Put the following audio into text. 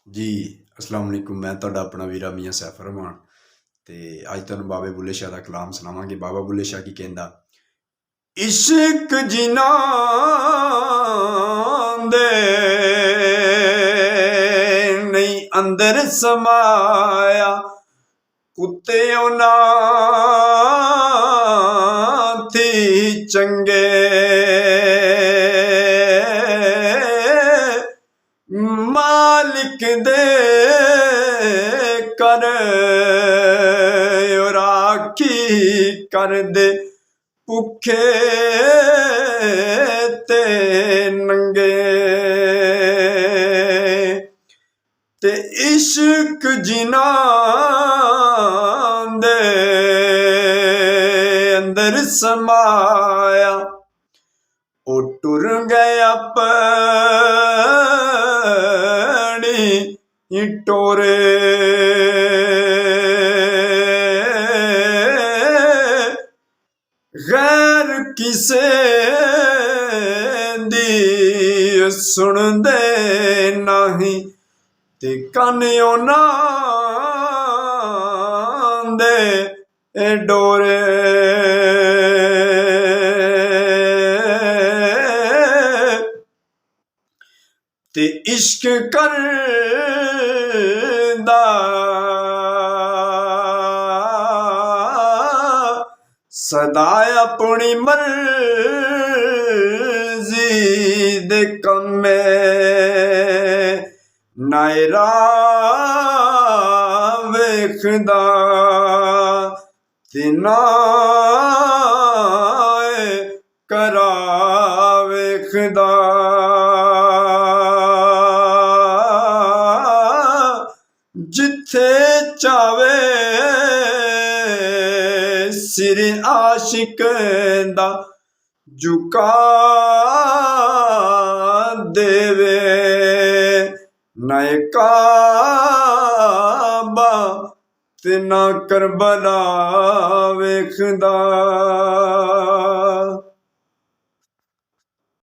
जी अस्सलाम वालेकुम। मैं तुहाडा अपना वीरा मियाँ सैफ रहमान ते अज तुहानूं बाबे बुल्ले शाह दा कलाम सुणावांगे। बाबा बुल्ले शाह की कहंदा, इश्क जिन्ना दे नहीं अंदर समाया, कुत्ते उन्हां थी चंगे, मालिक दे कर राखी कर दे भुखे ते नंगे, ते इश्क जिन्ना दे अंदर समाया, ओ टुर गया अपनी टोरे, गैर किसे दी सुनदे नहीं, ते कन उन्हां दे डोरे, ते इश्क करदा सदा अपनी मर्जी दे कम्मे, नायरा वेखदा ते नाए करा वेखदा, जिथे चावे सिर आशिक दा झुका देवे, नाए काबा ते ना करबला वेखदा।